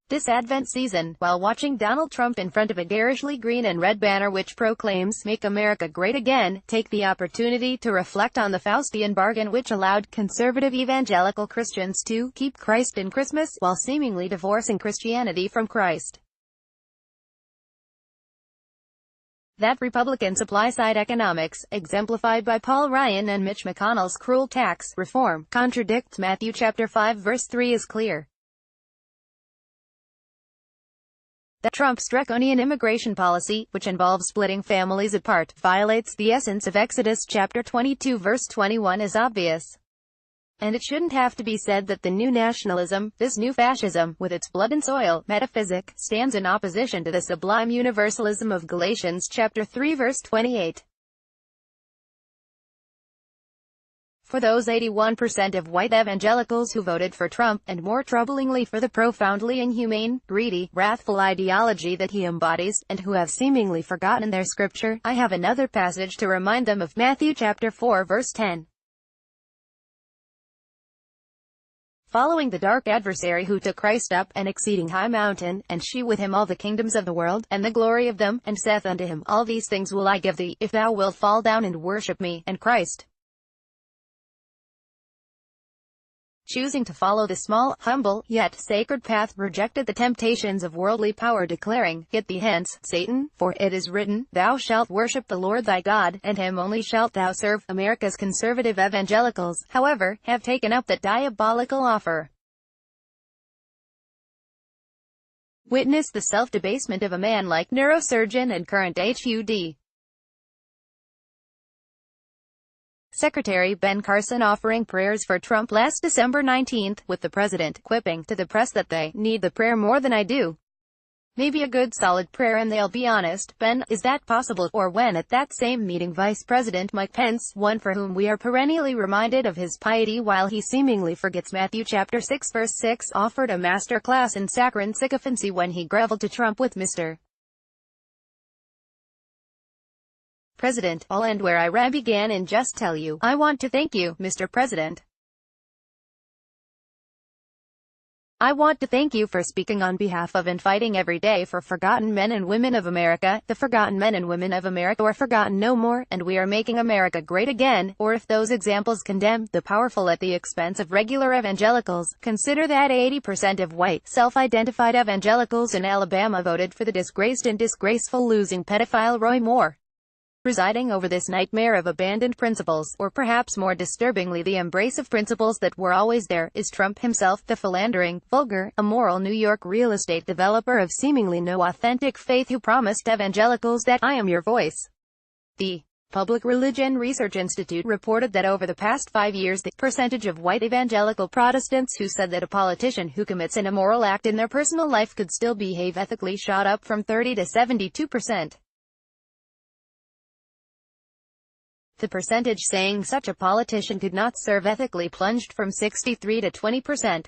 This Advent season, while watching Donald Trump in front of a garishly green and red banner which proclaims, "Make America Great Again," take the opportunity to reflect on the Faustian bargain which allowed conservative evangelical Christians to keep Christ in Christmas, while seemingly divorcing Christianity from Christ. That Republican supply-side economics, exemplified by Paul Ryan and Mitch McConnell's cruel tax reform, contradicts Matthew chapter 5 verse 3 is clear. That Trump's draconian immigration policy, which involves splitting families apart, violates the essence of Exodus chapter 22 verse 21 is obvious. And it shouldn't have to be said that the new nationalism, this new fascism, with its blood and soil metaphysic, stands in opposition to the sublime universalism of Galatians chapter 3 verse 28. For those 81% of white evangelicals who voted for Trump, and more troublingly for the profoundly inhumane, greedy, wrathful ideology that he embodies, and who have seemingly forgotten their scripture, I have another passage to remind them of Matthew chapter 4 verse 10. Following the dark adversary who took Christ up an exceeding high mountain, and she with him all the kingdoms of the world, and the glory of them, and saith unto him, All these things will I give thee, if thou wilt fall down and worship me. And Christ, choosing to follow the small, humble, yet sacred path, rejected the temptations of worldly power, declaring, Get thee hence, Satan, for it is written, Thou shalt worship the Lord thy God, and him only shalt thou serve. America's conservative evangelicals, however, have taken up that diabolical offer. Witness the self-debasement of a man like neurosurgeon and current HUD Secretary Ben Carson offering prayers for Trump last December 19, with the president quipping to the press that they need the prayer more than I do. Maybe a good solid prayer and they'll be honest. Ben, is that possible? Or when at that same meeting Vice President Mike Pence, one for whom we are perennially reminded of his piety while he seemingly forgets Matthew chapter 6 verse 6, offered a master class in saccharine sycophancy when he grovelled to Trump with Mr. President, I'll end where I began and just tell you, I want to thank you, Mr. President. I want to thank you for speaking on behalf of and fighting every day for forgotten men and women of America. The forgotten men and women of America are forgotten no more, and we are making America great again. Or if those examples condemn the powerful at the expense of regular evangelicals, consider that 80% of white, self-identified evangelicals in Alabama voted for the disgraced and disgraceful losing pedophile Roy Moore. Presiding over this nightmare of abandoned principles, or perhaps more disturbingly the embrace of principles that were always there, is Trump himself, the philandering, vulgar, immoral New York real estate developer of seemingly no authentic faith who promised evangelicals that I am your voice. The Public Religion Research Institute reported that over the past 5 years the percentage of white evangelical Protestants who said that a politician who commits an immoral act in their personal life could still behave ethically shot up from 30 to 72%. The percentage saying such a politician could not serve ethically plunged from 63 to 20%.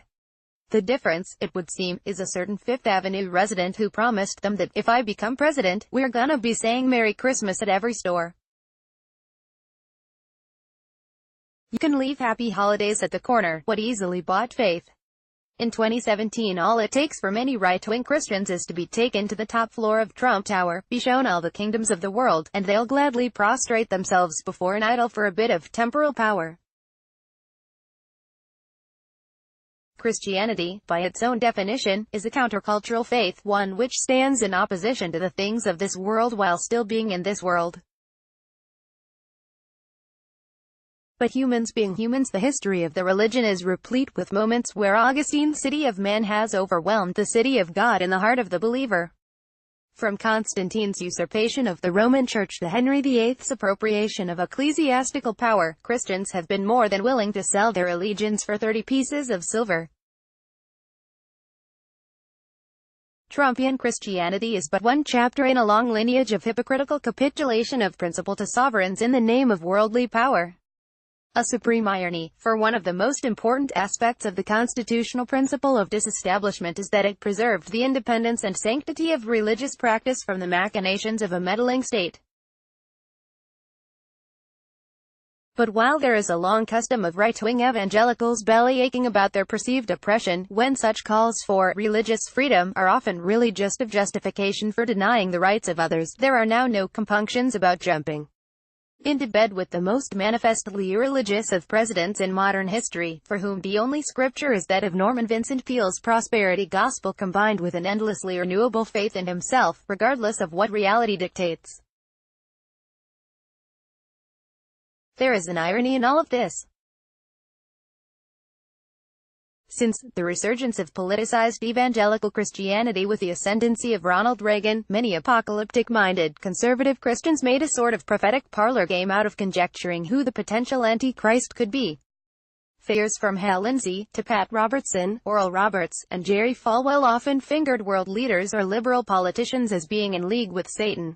The difference, it would seem, is a certain Fifth Avenue resident who promised them that, if I become president, we're gonna be saying Merry Christmas at every store. You can leave Happy Holidays at the corner. What easily bought faith? In 2017, all it takes for many right-wing Christians is to be taken to the top floor of Trump Tower, be shown all the kingdoms of the world, and they'll gladly prostrate themselves before an idol for a bit of temporal power. Christianity, by its own definition, is a countercultural faith, one which stands in opposition to the things of this world while still being in this world. But humans being humans, the history of the religion is replete with moments where Augustine's city of man has overwhelmed the city of God in the heart of the believer. From Constantine's usurpation of the Roman Church to Henry VIII's appropriation of ecclesiastical power, Christians have been more than willing to sell their allegiance for 30 pieces of silver. Trumpian Christianity is but one chapter in a long lineage of hypocritical capitulation of principle to sovereigns in the name of worldly power. A supreme irony, for one of the most important aspects of the constitutional principle of disestablishment is that it preserved the independence and sanctity of religious practice from the machinations of a meddling state. But while there is a long custom of right-wing evangelicals belly-aching about their perceived oppression, when such calls for religious freedom are often really just a justification for denying the rights of others, there are now no compunctions about jumping into bed with the most manifestly irreligious of presidents in modern history, for whom the only scripture is that of Norman Vincent Peale's prosperity gospel combined with an endlessly renewable faith in himself, regardless of what reality dictates. There is an irony in all of this. Since the resurgence of politicized evangelical Christianity with the ascendancy of Ronald Reagan, many apocalyptic-minded conservative Christians made a sort of prophetic parlor game out of conjecturing who the potential Antichrist could be. Figures from Hal Lindsey to Pat Robertson, Oral Roberts, and Jerry Falwell often fingered world leaders or liberal politicians as being in league with Satan.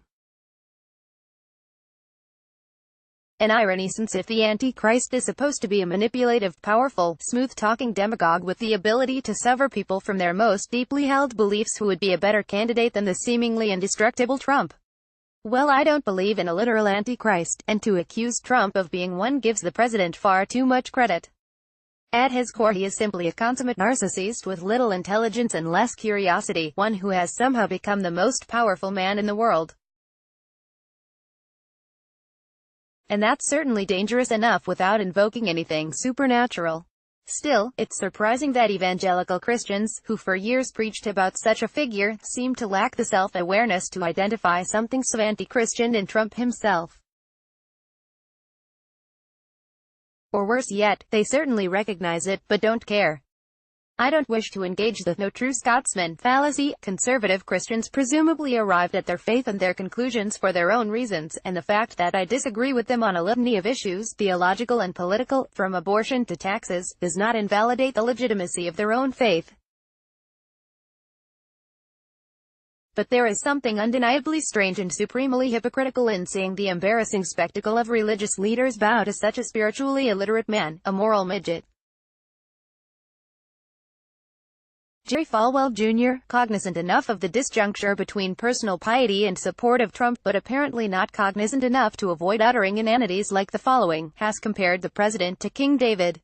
An irony, since if the Antichrist is supposed to be a manipulative, powerful, smooth-talking demagogue with the ability to sever people from their most deeply held beliefs, who would be a better candidate than the seemingly indestructible Trump? Well, I don't believe in a literal Antichrist, and to accuse Trump of being one gives the president far too much credit. At his core he is simply a consummate narcissist with little intelligence and less curiosity, one who has somehow become the most powerful man in the world. And that's certainly dangerous enough without invoking anything supernatural. Still, it's surprising that evangelical Christians, who for years preached about such a figure, seem to lack the self-awareness to identify something so anti-Christian in Trump himself. Or worse yet, they certainly recognize it, but don't care. I don't wish to engage the "no true Scotsman" fallacy. Conservative Christians presumably arrived at their faith and their conclusions for their own reasons, and the fact that I disagree with them on a litany of issues, theological and political, from abortion to taxes, does not invalidate the legitimacy of their own faith. But there is something undeniably strange and supremely hypocritical in seeing the embarrassing spectacle of religious leaders bow to such a spiritually illiterate man, a moral midget. Jerry Falwell Jr., cognizant enough of the disjuncture between personal piety and support of Trump, but apparently not cognizant enough to avoid uttering inanities like the following, has compared the president to King David.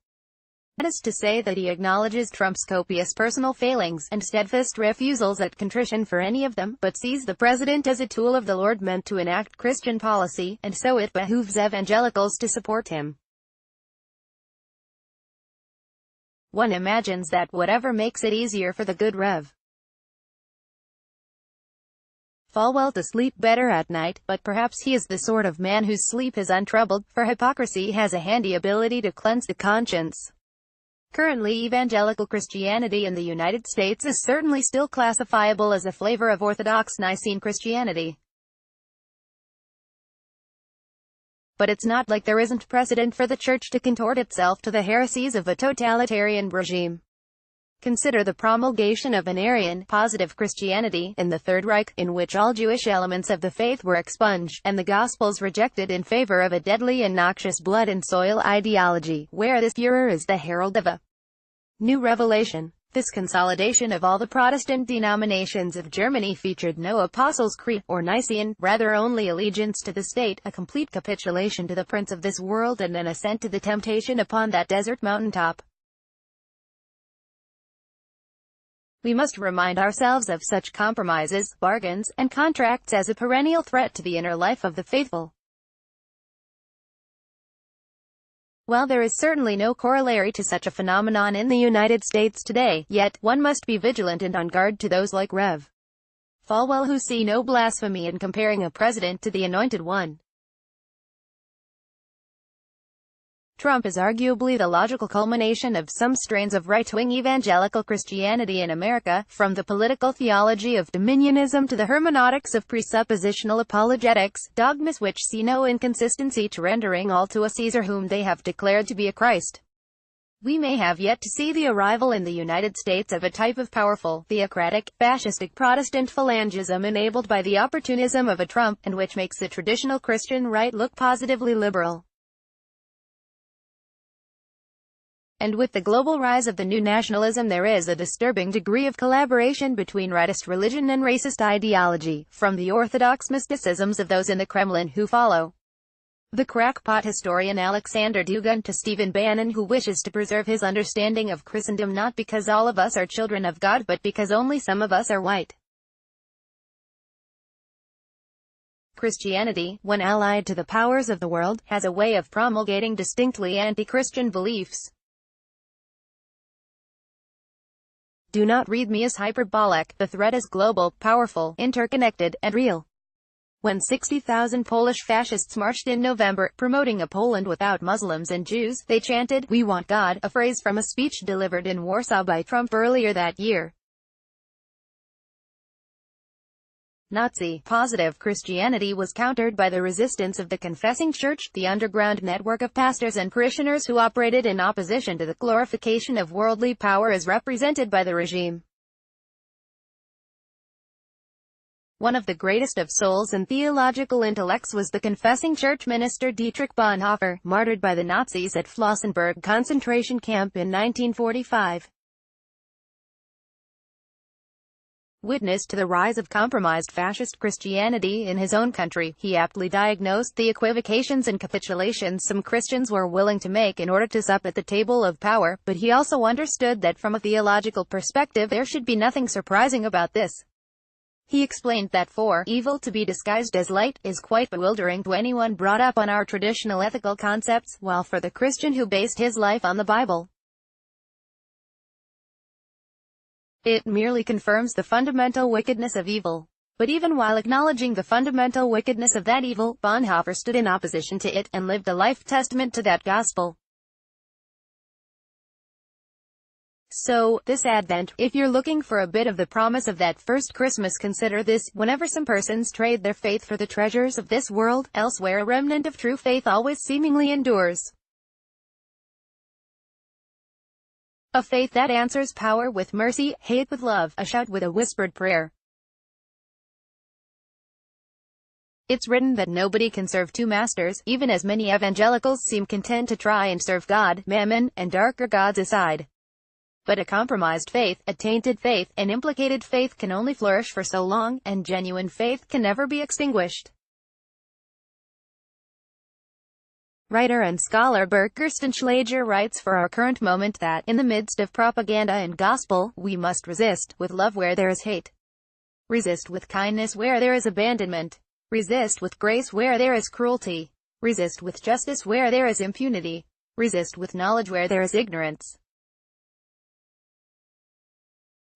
That is to say that he acknowledges Trump's copious personal failings, and steadfast refusals at contrition for any of them, but sees the president as a tool of the Lord meant to enact Christian policy, and so it behooves evangelicals to support him. One imagines that whatever makes it easier for the good Rev. Falwell to sleep better at night, but perhaps he is the sort of man whose sleep is untroubled, for hypocrisy has a handy ability to cleanse the conscience. Currently, evangelical Christianity in the United States is certainly still classifiable as a flavor of Orthodox Nicene Christianity. But it's not like there isn't precedent for the Church to contort itself to the heresies of a totalitarian regime. Consider the promulgation of an Aryan, positive Christianity, in the Third Reich, in which all Jewish elements of the faith were expunged, and the Gospels rejected in favor of a deadly and noxious blood and soil ideology, where this Führer is the herald of a new revelation. This consolidation of all the Protestant denominations of Germany featured no Apostles' Creed, or Nicene, rather only allegiance to the state, a complete capitulation to the prince of this world and an assent to the temptation upon that desert mountaintop. We must remind ourselves of such compromises, bargains, and contracts as a perennial threat to the inner life of the faithful. While there is certainly no corollary to such a phenomenon in the United States today, yet, one must be vigilant and on guard to those like Rev. Falwell who see no blasphemy in comparing a president to the Anointed One. Trump is arguably the logical culmination of some strains of right-wing evangelical Christianity in America, from the political theology of dominionism to the hermeneutics of presuppositional apologetics, dogmas which see no inconsistency to rendering all to a Caesar whom they have declared to be a Christ. We may have yet to see the arrival in the United States of a type of powerful, theocratic, fascistic Protestant phalangism enabled by the opportunism of a Trump, and which makes the traditional Christian right look positively liberal. And with the global rise of the new nationalism, there is a disturbing degree of collaboration between rightist religion and racist ideology, from the orthodox mysticisms of those in the Kremlin who follow The crackpot historian Alexander Dugin to Stephen Bannon, who wishes to preserve his understanding of Christendom not because all of us are children of God but because only some of us are white. Christianity, when allied to the powers of the world, has a way of promulgating distinctly anti-Christian beliefs. Do not read me as hyperbolic. The threat is global, powerful, interconnected, and real. When 60,000 Polish fascists marched in November, promoting a Poland without Muslims and Jews, they chanted, "We want God," a phrase from a speech delivered in Warsaw by Trump earlier that year. Nazi-positive Christianity was countered by the resistance of the Confessing Church, the underground network of pastors and parishioners who operated in opposition to the glorification of worldly power as represented by the regime. One of the greatest of souls and theological intellects was the Confessing Church minister Dietrich Bonhoeffer, martyred by the Nazis at Flossenburg concentration camp in 1945. Witness to the rise of compromised fascist Christianity in his own country, he aptly diagnosed the equivocations and capitulations some Christians were willing to make in order to sup at the table of power, but he also understood that from a theological perspective there should be nothing surprising about this. He explained that for evil to be disguised as light is quite bewildering to anyone brought up on our traditional ethical concepts, while for the Christian who based his life on the Bible, it merely confirms the fundamental wickedness of evil. But even while acknowledging the fundamental wickedness of that evil, Bonhoeffer stood in opposition to it, and lived a life testament to that gospel. So, this Advent, if you're looking for a bit of the promise of that first Christmas, consider this: whenever some persons trade their faith for the treasures of this world, elsewhere a remnant of true faith always seemingly endures. A faith that answers power with mercy, hate with love, a shout with a whispered prayer. It's written that nobody can serve two masters, even as many evangelicals seem content to try and serve God, mammon, and darker gods aside. But a compromised faith, a tainted faith, an implicated faith can only flourish for so long, and genuine faith can never be extinguished. Writer and scholar Bert Gerstenschlager writes for our current moment that, in the midst of propaganda and gospel, we must resist, with love where there is hate. Resist with kindness where there is abandonment. Resist with grace where there is cruelty. Resist with justice where there is impunity. Resist with knowledge where there is ignorance.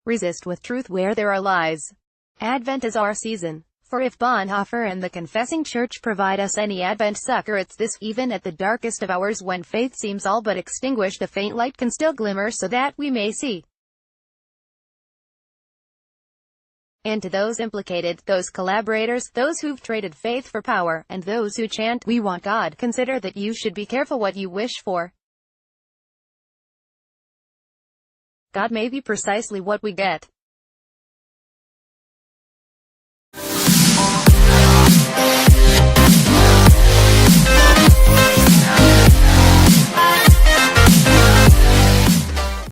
Resist with truth where there are lies. Advent is our season. For if Bonhoeffer and the Confessing Church provide us any Advent succor, it's this: even at the darkest of hours, when faith seems all but extinguished, a faint light can still glimmer so that we may see. And to those implicated, those collaborators, those who've traded faith for power, and those who chant, "We want God," consider that you should be careful what you wish for. God may be precisely what we get.